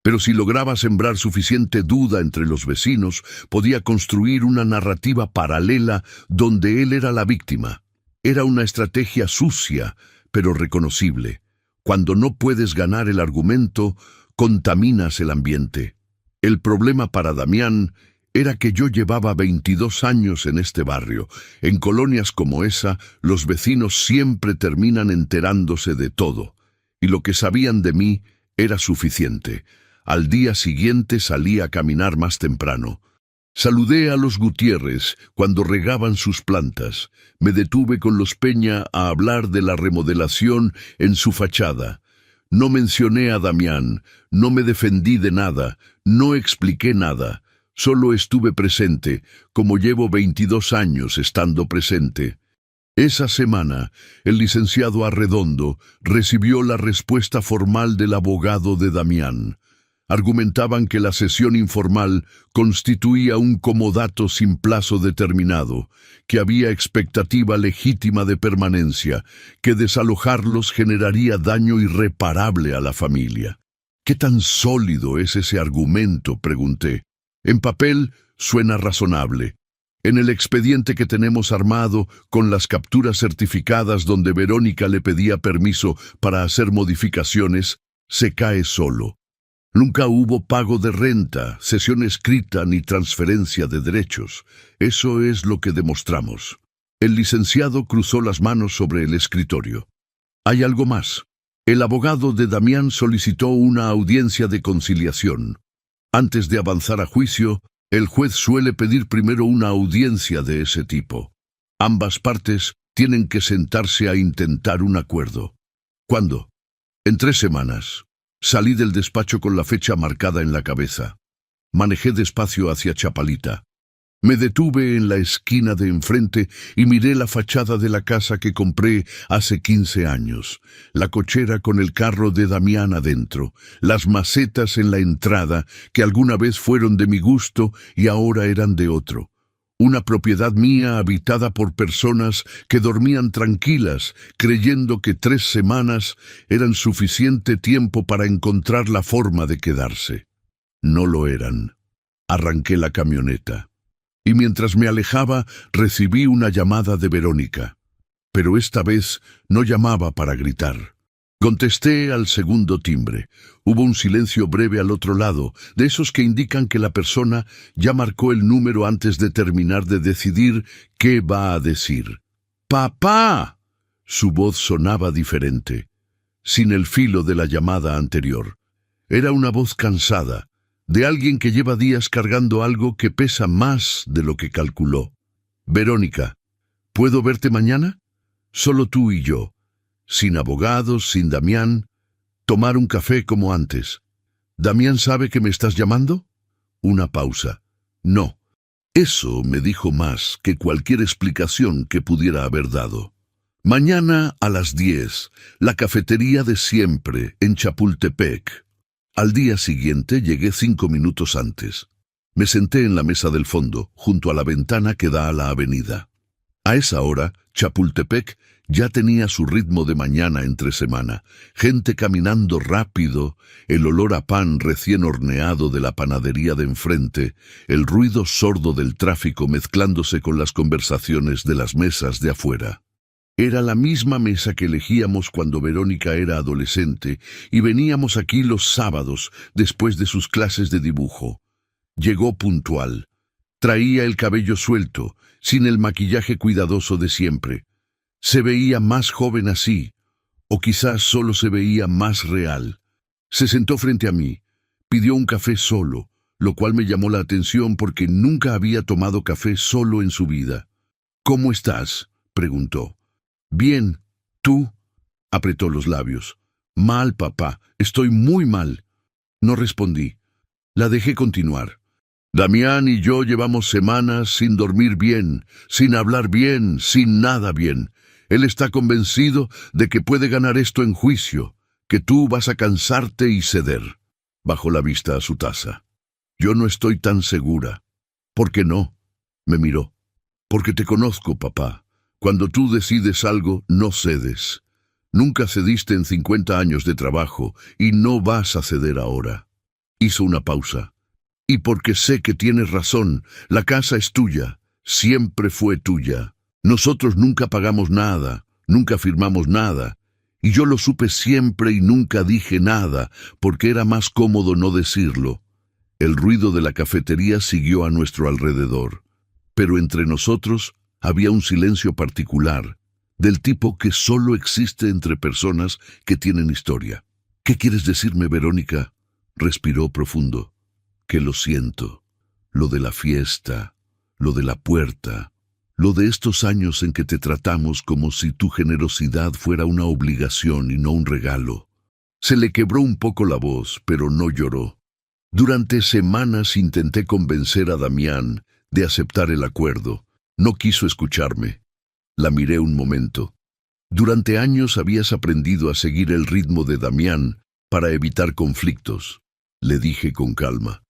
Pero si lograba sembrar suficiente duda entre los vecinos, podía construir una narrativa paralela donde él era la víctima. Era una estrategia sucia, pero reconocible. Cuando no puedes ganar el argumento, contaminas el ambiente. El problema para Damián era que yo llevaba 22 años en este barrio. En colonias como esa, los vecinos siempre terminan enterándose de todo. Y lo que sabían de mí era suficiente. Al día siguiente salí a caminar más temprano. Saludé a los Gutiérrez cuando regaban sus plantas. Me detuve con los Peña a hablar de la remodelación en su fachada. No mencioné a Damián, no me defendí de nada, no expliqué nada. Solo estuve presente, como llevo 22 años estando presente. Esa semana, el licenciado Arredondo recibió la respuesta formal del abogado de Damián. Argumentaban que la sesión informal constituía un comodato sin plazo determinado, que había expectativa legítima de permanencia, que desalojarlos generaría daño irreparable a la familia. «¿Qué tan sólido es ese argumento?», pregunté. «En papel suena razonable. En el expediente que tenemos armado, con las capturas certificadas donde Verónica le pedía permiso para hacer modificaciones, se cae solo. Nunca hubo pago de renta, cesión escrita ni transferencia de derechos. Eso es lo que demostramos». El licenciado cruzó las manos sobre el escritorio. «Hay algo más. El abogado de Damián solicitó una audiencia de conciliación. Antes de avanzar a juicio, el juez suele pedir primero una audiencia de ese tipo. Ambas partes tienen que sentarse a intentar un acuerdo». «¿Cuándo?» «En 3 semanas». Salí del despacho con la fecha marcada en la cabeza. Manejé despacio hacia Chapalita. Me detuve en la esquina de enfrente y miré la fachada de la casa que compré hace 15 años, la cochera con el carro de Damián adentro, las macetas en la entrada que alguna vez fueron de mi gusto y ahora eran de otro. Una propiedad mía habitada por personas que dormían tranquilas, creyendo que 3 semanas eran suficiente tiempo para encontrar la forma de quedarse. No lo eran. Arranqué la camioneta. Y mientras me alejaba, recibí una llamada de Verónica. Pero esta vez no llamaba para gritar. Contesté al segundo timbre. Hubo un silencio breve al otro lado, de esos que indican que la persona ya marcó el número antes de terminar de decidir qué va a decir. ¡Papá! Su voz sonaba diferente, sin el filo de la llamada anterior. Era una voz cansada, de alguien que lleva días cargando algo que pesa más de lo que calculó. Verónica, ¿puedo verte mañana? Solo tú y yo. Sin abogados, sin Damián. Tomar un café como antes. ¿Damián sabe que me estás llamando? Una pausa. No. Eso me dijo más que cualquier explicación que pudiera haber dado. Mañana a las 10, la cafetería de siempre en Chapultepec. Al día siguiente llegué 5 minutos antes. Me senté en la mesa del fondo, junto a la ventana que da a la avenida. A esa hora, Chapultepec ya tenía su ritmo de mañana entre semana, gente caminando rápido, el olor a pan recién horneado de la panadería de enfrente, el ruido sordo del tráfico mezclándose con las conversaciones de las mesas de afuera. Era la misma mesa que elegíamos cuando Verónica era adolescente y veníamos aquí los sábados después de sus clases de dibujo. Llegó puntual. Traía el cabello suelto, sin el maquillaje cuidadoso de siempre. Se veía más joven así, o quizás solo se veía más real. Se sentó frente a mí, pidió un café solo, lo cual me llamó la atención porque nunca había tomado café solo en su vida. «¿Cómo estás?», preguntó. «Bien, ¿tú?», apretó los labios. «Mal, papá, estoy muy mal». No respondí. La dejé continuar. «Damián y yo llevamos semanas sin dormir bien, sin hablar bien, sin nada bien. Él está convencido de que puede ganar esto en juicio, que tú vas a cansarte y ceder». Bajó la vista a su taza. «Yo no estoy tan segura». «¿Por qué no?», me miró. «Porque te conozco, papá. Cuando tú decides algo, no cedes. Nunca cediste en 50 años de trabajo y no vas a ceder ahora». Hizo una pausa. «Y porque sé que tienes razón, la casa es tuya, siempre fue tuya. Nosotros nunca pagamos nada, nunca firmamos nada. Y yo lo supe siempre y nunca dije nada, porque era más cómodo no decirlo». El ruido de la cafetería siguió a nuestro alrededor. Pero entre nosotros había un silencio particular, del tipo que solo existe entre personas que tienen historia. «¿Qué quieres decirme, Verónica?», respiró profundo. «Que lo siento. Lo de la fiesta, lo de la puerta, lo de estos años en que te tratamos como si tu generosidad fuera una obligación y no un regalo». Se le quebró un poco la voz, pero no lloró. Durante semanas intenté convencer a Damián de aceptar el acuerdo. No quiso escucharme. La miré un momento. «Durante años habías aprendido a seguir el ritmo de Damián para evitar conflictos», le dije con calma.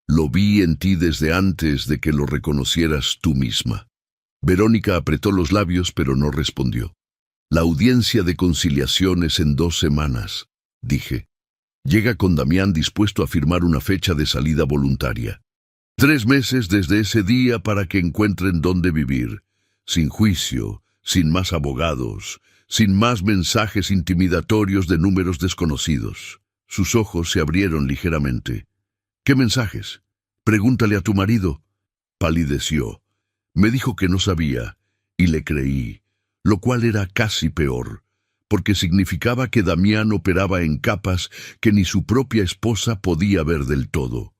«Lo vi en ti desde antes de que lo reconocieras tú misma». Verónica apretó los labios pero no respondió. «La audiencia de conciliación es en 2 semanas», dije. «Llega con Damián dispuesto a firmar una fecha de salida voluntaria. 3 meses desde ese día para que encuentren dónde vivir, sin juicio, sin más abogados, sin más mensajes intimidatorios de números desconocidos». Sus ojos se abrieron ligeramente. «¿Qué mensajes? Pregúntale a tu marido». Palideció. Me dijo que no sabía, y le creí, lo cual era casi peor, porque significaba que Damián operaba en capas que ni su propia esposa podía ver del todo.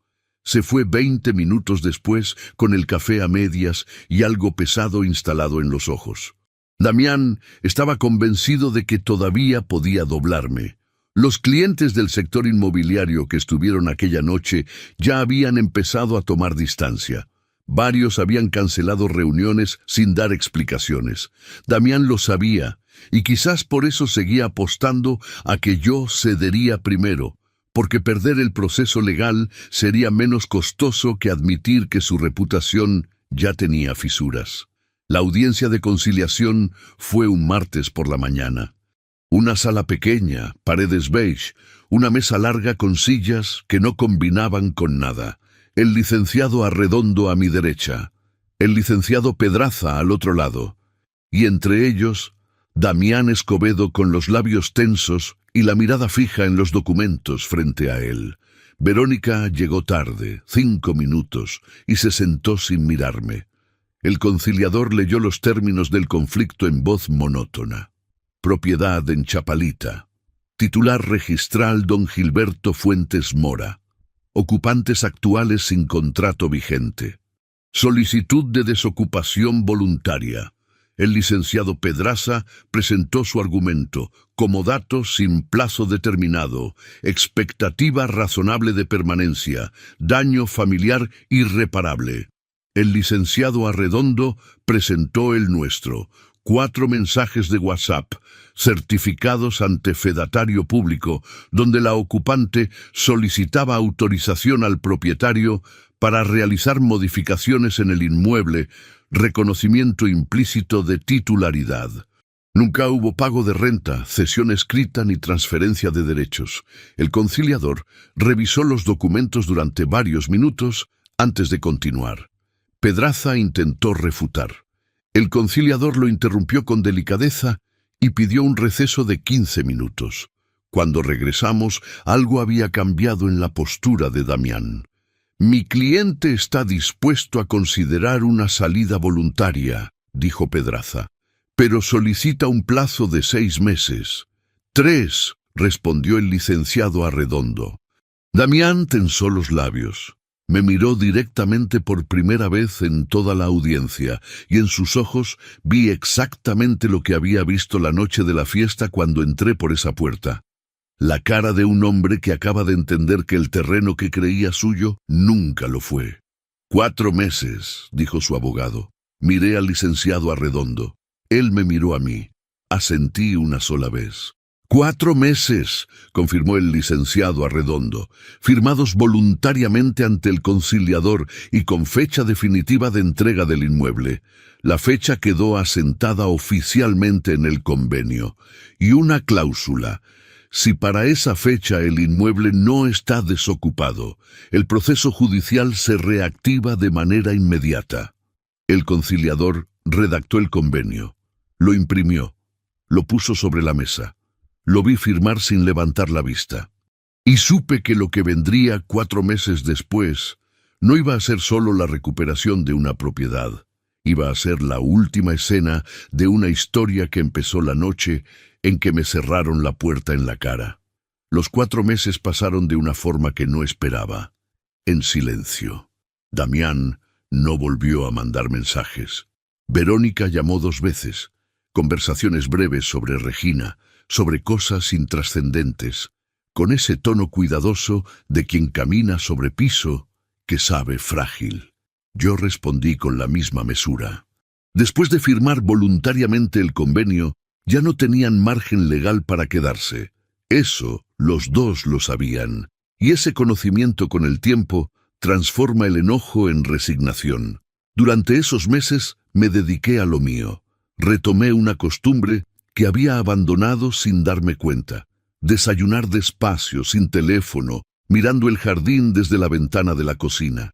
Se fue 20 minutos después con el café a medias y algo pesado instalado en los ojos. Damián estaba convencido de que todavía podía doblarme. Los clientes del sector inmobiliario que estuvieron aquella noche ya habían empezado a tomar distancia. Varios habían cancelado reuniones sin dar explicaciones. Damián lo sabía, y quizás por eso seguía apostando a que yo cedería primero, porque perder el proceso legal sería menos costoso que admitir que su reputación ya tenía fisuras. La audiencia de conciliación fue un martes por la mañana. Una sala pequeña, paredes beige, una mesa larga con sillas que no combinaban con nada. El licenciado Arredondo a mi derecha, el licenciado Pedraza al otro lado, y entre ellos, Damián Escobedo con los labios tensos y la mirada fija en los documentos frente a él. Verónica llegó tarde, 5 minutos, y se sentó sin mirarme. El conciliador leyó los términos del conflicto en voz monótona. Propiedad en Chapalita. Titular registral don Gilberto Fuentes Mora. Ocupantes actuales sin contrato vigente. Solicitud de desocupación voluntaria. El licenciado Pedraza presentó su argumento, comodato sin plazo determinado, expectativa razonable de permanencia, daño familiar irreparable. El licenciado Arredondo presentó el nuestro, 4 mensajes de WhatsApp, certificados ante fedatario público, donde la ocupante solicitaba autorización al propietario para realizar modificaciones en el inmueble, reconocimiento implícito de titularidad. Nunca hubo pago de renta, cesión escrita ni transferencia de derechos. El conciliador revisó los documentos durante varios minutos antes de continuar. Pedraza intentó refutar. El conciliador lo interrumpió con delicadeza y pidió un receso de 15 minutos. Cuando regresamos, algo había cambiado en la postura de Damián. «Mi cliente está dispuesto a considerar una salida voluntaria», dijo Pedraza, «pero solicita un plazo de 6 meses». «3», respondió el licenciado Arredondo. Damián tensó los labios. Me miró directamente por primera vez en toda la audiencia, y en sus ojos vi exactamente lo que había visto la noche de la fiesta cuando entré por esa puerta. La cara de un hombre que acaba de entender que el terreno que creía suyo nunca lo fue. 4 meses, dijo su abogado. Miré al licenciado Arredondo. Él me miró a mí. Asentí una sola vez. 4 meses, confirmó el licenciado Arredondo, firmados voluntariamente ante el conciliador y con fecha definitiva de entrega del inmueble. La fecha quedó asentada oficialmente en el convenio. Y una cláusula. Si para esa fecha el inmueble no está desocupado, el proceso judicial se reactiva de manera inmediata. El conciliador redactó el convenio, lo imprimió, lo puso sobre la mesa. Lo vi firmar sin levantar la vista. Y supe que lo que vendría 4 meses después no iba a ser solo la recuperación de una propiedad. Iba a ser la última escena de una historia que empezó la noche en que me cerraron la puerta en la cara. Los 4 meses pasaron de una forma que no esperaba. En silencio. Damián no volvió a mandar mensajes. Verónica llamó 2 veces. Conversaciones breves sobre Regina, sobre cosas intrascendentes, con ese tono cuidadoso de quien camina sobre piso que sabe frágil. Yo respondí con la misma mesura. Después de firmar voluntariamente el convenio, ya no tenían margen legal para quedarse. Eso los dos lo sabían, y ese conocimiento con el tiempo transforma el enojo en resignación. Durante esos meses me dediqué a lo mío. Retomé una costumbre que había abandonado sin darme cuenta. Desayunar despacio, sin teléfono, mirando el jardín desde la ventana de la cocina.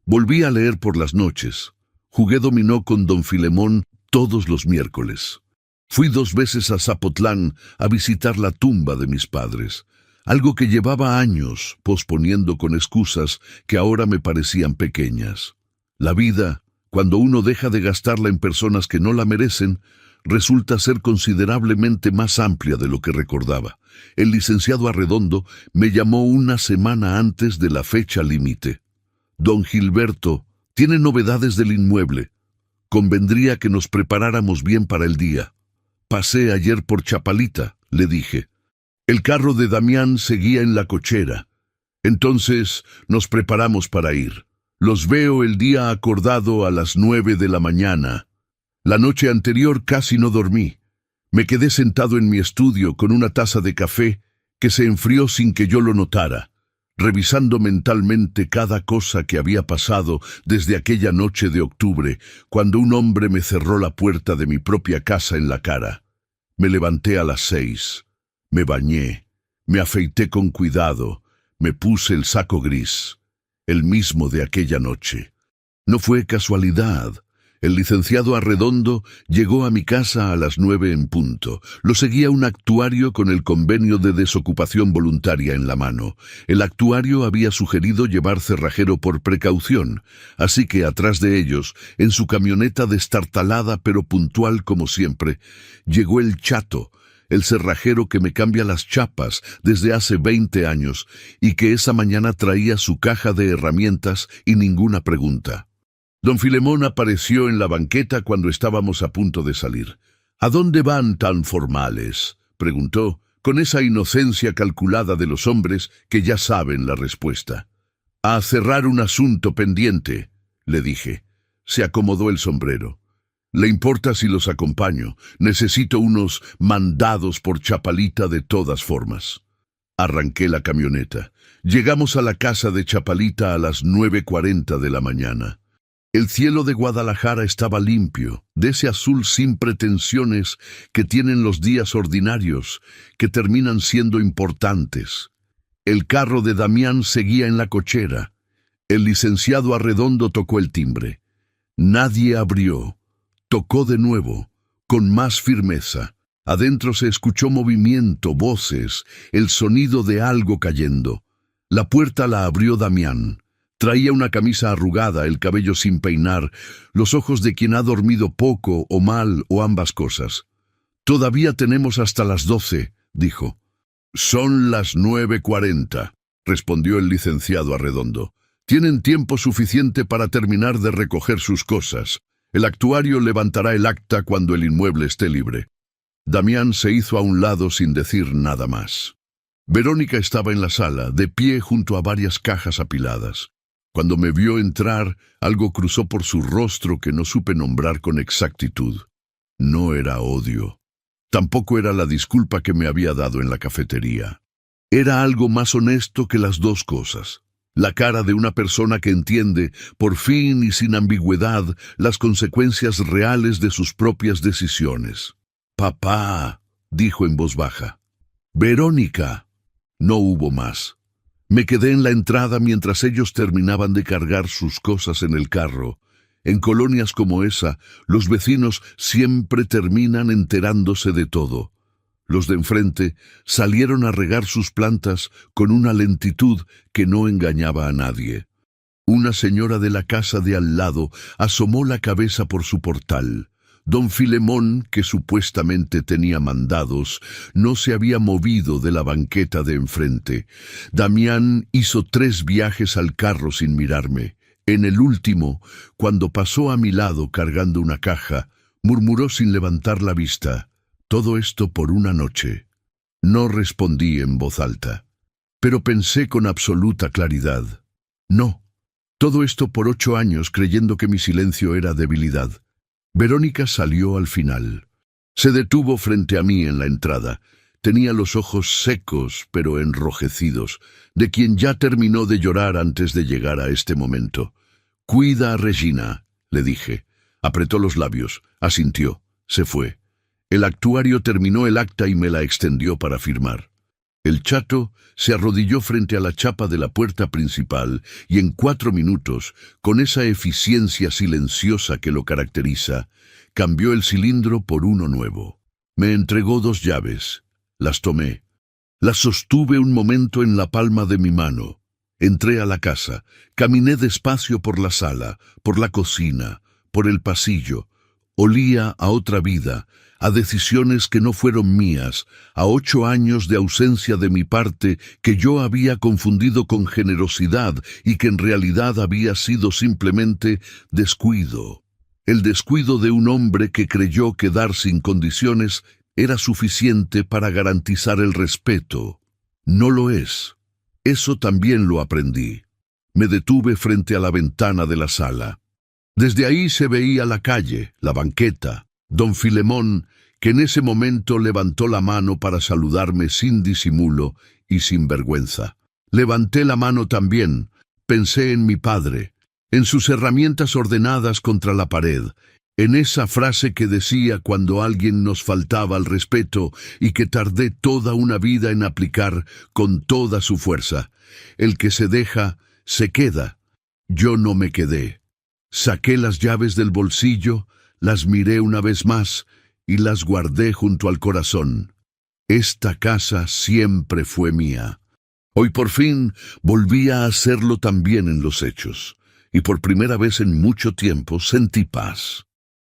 Volví a leer por las noches. Jugué dominó con don Filemón todos los miércoles. Fui 2 veces a Zapotlán a visitar la tumba de mis padres, algo que llevaba años posponiendo con excusas que ahora me parecían pequeñas. La vida, cuando uno deja de gastarla en personas que no la merecen, resulta ser considerablemente más amplia de lo que recordaba. El licenciado Arredondo me llamó una semana antes de la fecha límite. «Don Gilberto, tiene novedades del inmueble. Convendría que nos preparáramos bien para el día. Pasé ayer por Chapalita», le dije. El carro de Damián seguía en la cochera. Entonces nos preparamos para ir. Los veo el día acordado a las 9 de la mañana. La noche anterior casi no dormí. Me quedé sentado en mi estudio con una taza de café que se enfrió sin que yo lo notara, revisando mentalmente cada cosa que había pasado desde aquella noche de octubre, cuando un hombre me cerró la puerta de mi propia casa en la cara. Me levanté a las 6, me bañé, me afeité con cuidado, me puse el saco gris, el mismo de aquella noche. No fue casualidad. El licenciado Arredondo llegó a mi casa a las 9 en punto. Lo seguía un actuario con el convenio de desocupación voluntaria en la mano. El actuario había sugerido llevar cerrajero por precaución, así que atrás de ellos, en su camioneta destartalada pero puntual como siempre, llegó el chato, el cerrajero que me cambia las chapas desde hace 20 años y que esa mañana traía su caja de herramientas y ninguna pregunta. Don Filemón apareció en la banqueta cuando estábamos a punto de salir. «¿A dónde van tan formales?», preguntó, con esa inocencia calculada de los hombres que ya saben la respuesta. «A cerrar un asunto pendiente», le dije. Se acomodó el sombrero. «¿Le importa si los acompaño? Necesito unos mandados por Chapalita de todas formas». Arranqué la camioneta. Llegamos a la casa de Chapalita a las 9:40 de la mañana. El cielo de Guadalajara estaba limpio, de ese azul sin pretensiones que tienen los días ordinarios, que terminan siendo importantes. El carro de Damián seguía en la cochera. El licenciado Arredondo tocó el timbre. Nadie abrió. Tocó de nuevo, con más firmeza. Adentro se escuchó movimiento, voces, el sonido de algo cayendo. La puerta la abrió Damián. Traía una camisa arrugada, el cabello sin peinar, los ojos de quien ha dormido poco o mal o ambas cosas. «Todavía tenemos hasta las 12», dijo. «Son las 9:40», respondió el licenciado Arredondo. «Tienen tiempo suficiente para terminar de recoger sus cosas. El actuario levantará el acta cuando el inmueble esté libre». Damián se hizo a un lado sin decir nada más. Verónica estaba en la sala, de pie junto a varias cajas apiladas. Cuando me vio entrar, algo cruzó por su rostro que no supe nombrar con exactitud. No era odio. Tampoco era la disculpa que me había dado en la cafetería. Era algo más honesto que las dos cosas. La cara de una persona que entiende, por fin y sin ambigüedad, las consecuencias reales de sus propias decisiones. «Papá», dijo en voz baja. «Verónica». No hubo más. Me quedé en la entrada mientras ellos terminaban de cargar sus cosas en el carro. En colonias como esa, los vecinos siempre terminan enterándose de todo. Los de enfrente salieron a regar sus plantas con una lentitud que no engañaba a nadie. Una señora de la casa de al lado asomó la cabeza por su portal. Don Filemón, que supuestamente tenía mandados, no se había movido de la banqueta de enfrente. Damián hizo 3 viajes al carro sin mirarme. En el último, cuando pasó a mi lado cargando una caja, murmuró sin levantar la vista: «Todo esto por una noche». No respondí en voz alta, pero pensé con absoluta claridad. No, todo esto por 8 años creyendo que mi silencio era debilidad. Verónica salió al final. Se detuvo frente a mí en la entrada. Tenía los ojos secos pero enrojecidos, de quien ya terminó de llorar antes de llegar a este momento. «Cuida a Regina», le dije. Apretó los labios, asintió, se fue. El actuario terminó el acta y me la extendió para firmar. El chato se arrodilló frente a la chapa de la puerta principal y en 4 minutos, con esa eficiencia silenciosa que lo caracteriza, cambió el cilindro por uno nuevo. Me entregó 2 llaves. Las tomé. Las sostuve un momento en la palma de mi mano. Entré a la casa. Caminé despacio por la sala, por la cocina, por el pasillo. Olía a otra vida, a decisiones que no fueron mías, a 8 años de ausencia de mi parte que yo había confundido con generosidad y que en realidad había sido simplemente descuido. El descuido de un hombre que creyó que dar sin condiciones era suficiente para garantizar el respeto. No lo es. Eso también lo aprendí. Me detuve frente a la ventana de la sala. Desde ahí se veía la calle, la banqueta, don Filemón, que en ese momento levantó la mano para saludarme sin disimulo y sin vergüenza. Levanté la mano también, pensé en mi padre, en sus herramientas ordenadas contra la pared, en esa frase que decía cuando alguien nos faltaba al respeto y que tardé toda una vida en aplicar con toda su fuerza. El que se deja, se queda. Yo no me quedé. Saqué las llaves del bolsillo, las miré una vez más y las guardé junto al corazón. Esta casa siempre fue mía. Hoy por fin volvía a hacerlo también en los hechos, y por primera vez en mucho tiempo sentí paz.